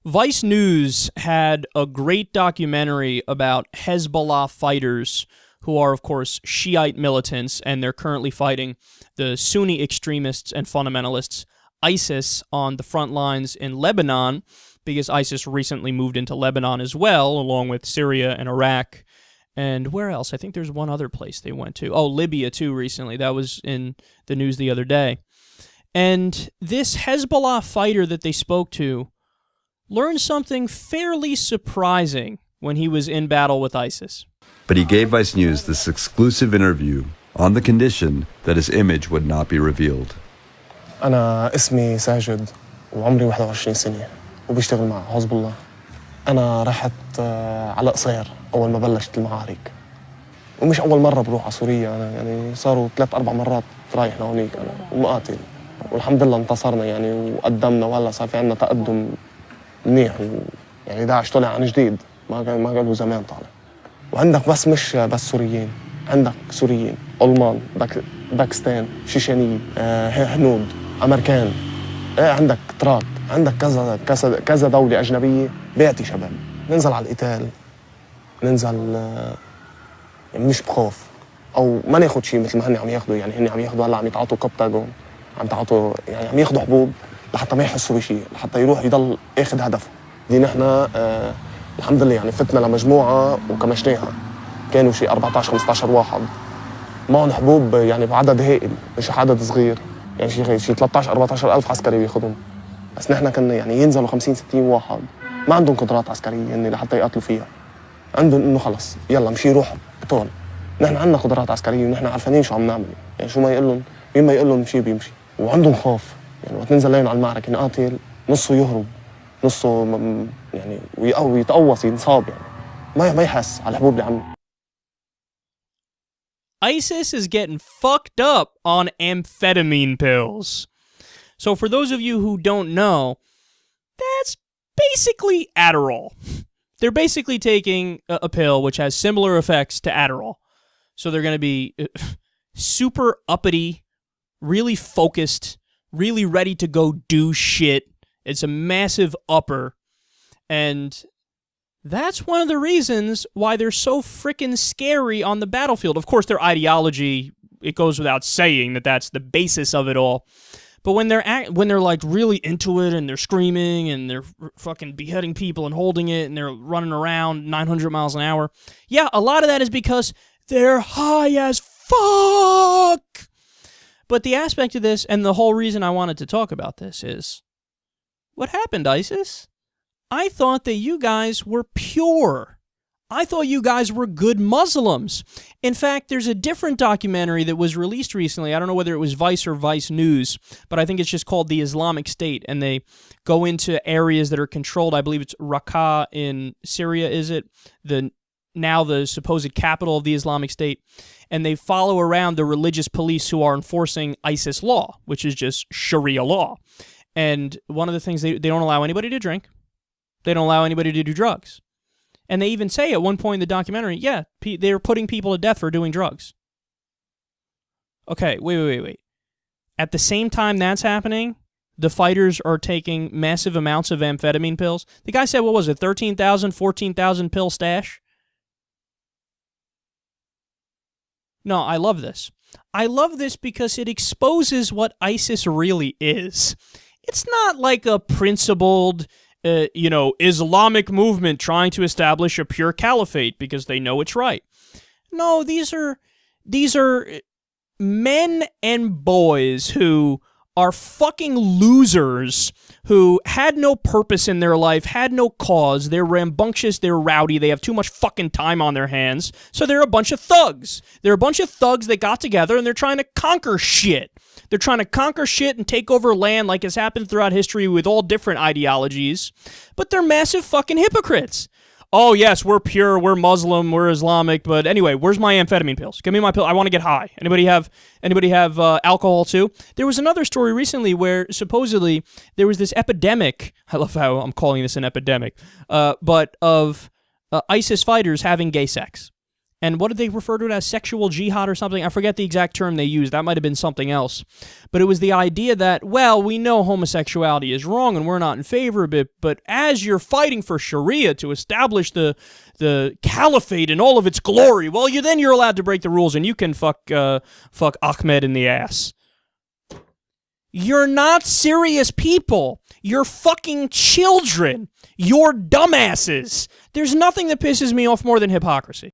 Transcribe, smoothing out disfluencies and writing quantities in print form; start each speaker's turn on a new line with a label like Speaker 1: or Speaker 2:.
Speaker 1: Vice News had a great documentary about Hezbollah fighters who are, of course, Shiite militants, and they're currently fighting the Sunni extremists and fundamentalists, ISIS, on the front lines in Lebanon, because ISIS recently moved into Lebanon as well, along with Syria and Iraq. And where else? I think there's one other place they went to. Oh, Libya, too, recently. That was in the news the other day. And this Hezbollah fighter that they spoke to learned something fairly surprising when he was in battle with ISIS.
Speaker 2: But he gave Vice News this exclusive interview on the condition that his image would not be revealed.
Speaker 3: أنا اسمي ساجد وعمري 21 سنة وبشتغل مع حزب الله. أنا رحت على قصير أول ما بلشت المعارك. ومش أول مرة بروح على سوريا، أنا يعني صاروا 3-4 مرات رايح لهونيك أنا ومقاتل. والحمد لله انتصرنا يعني وقدمنا، وهلا صار في عنا تقدم منيح، يعني داعش طلع عن جديد، ما قالوا زمان طالع. وعندك مش بس سوريين، عندك سوريين، ألمان، باكستان، شيشانيين، هنود، أمريكان، عندك تراك، عندك كذا دولة أجنبية بيعطي شباب. ننزل على القتال، ننزل يعني مش بخوف أو ما ناخد شيء مثل ما هن عم ياخدوا، يعني هن عم ياخدوا هلا عم يتعاطوا كبتاجون، عم تعاطوا يعني عم ياخدوا حبوب لحتى ما يحسوا بشيء، لحتى يروح يضل اخذ هدفه. دي نحن الحمد لله يعني فتنا لمجموعة وكمشناها، كانوا شيء 14-15 واحد معهم حبوب يعني بعدد هائل، مش عدد صغير، يعني شيء 13-14 ألف عسكري بياخذهم. بس نحن كنا يعني ينزلوا 50-60 واحد ما عندهم قدرات عسكرية يعني لحتى يقاتلوا فيها، عندهم انه خلص يلا مشي روح طول. نحن عندنا قدرات عسكرية ونحن عارفين شو عم نعمل، يعني شو ما يقول لهم مين ما يقول لهم مشي بيمشي. وعندهم خوف، يعني وقت ننزل لهم على المعركة نقاتل نصه يهرب، نصه يعني ويتقوص ينصاب، يعني ما يحس على الحبوب اللي عم.
Speaker 1: ISIS is getting fucked up on amphetamine pills. So for those of you who don't know, that's basically Adderall. They're basically taking a pill which has similar effects to Adderall. So they're going to be super uppity, really focused, really ready to go do shit. It's a massive upper. And that's one of the reasons why they're so freaking scary on the battlefield. Of course, their ideology, it goes without saying that that's the basis of it all. But when they're like really into it and they're screaming and they're fucking beheading people and holding it and they're running around 900 miles an hour, yeah, a lot of that is because they're high as fuck. But the aspect of this, and the whole reason I wanted to talk about this is, what happened, ISIS? I thought that you guys were pure. I thought you guys were good Muslims. In fact, there's a different documentary that was released recently. I don't know whether it was Vice or Vice News, but I think it's just called The Islamic State, and they go into areas that are controlled. I believe it's Raqqa in Syria, is it? Now the supposed capital of the Islamic State. And they follow around the religious police who are enforcing ISIS law, which is just Sharia law. And one of the things, they don't allow anybody to drink. They don't allow anybody to do drugs. And they even say at one point in the documentary, yeah, they're putting people to death for doing drugs. Okay, wait. At the same time that's happening, the fighters are taking massive amounts of amphetamine pills. The guy said, what was it, 13,000, 14,000 pill stash? No, I love this. I love this because it exposes what ISIS really is. It's not like a principled, Islamic movement trying to establish a pure caliphate because they know it's right. No, these are men and boys who are fucking losers, who had no purpose in their life, had no cause, they're rambunctious, they're rowdy, they have too much fucking time on their hands, so they're a bunch of thugs. They're a bunch of thugs that got together and they're trying to conquer shit. They're trying to conquer shit and take over land like has happened throughout history with all different ideologies, but they're massive fucking hypocrites. Oh, yes, we're pure, we're Muslim, we're Islamic, but anyway, where's my amphetamine pills? Give me my pill. I want to get high. Anybody have alcohol too? There was another story recently where supposedly there was this epidemic. I love how I'm calling this an epidemic, but of ISIS fighters having gay sex. And what did they refer to it as? Sexual jihad or something? I forget the exact term they used. That might have been something else. But it was the idea that, well, we know homosexuality is wrong and we're not in favor of it, but as you're fighting for Sharia to establish the caliphate in all of its glory, well, then you're allowed to break the rules and you can fuck Ahmed in the ass. You're not serious people. You're fucking children. You're dumbasses. There's nothing that pisses me off more than hypocrisy.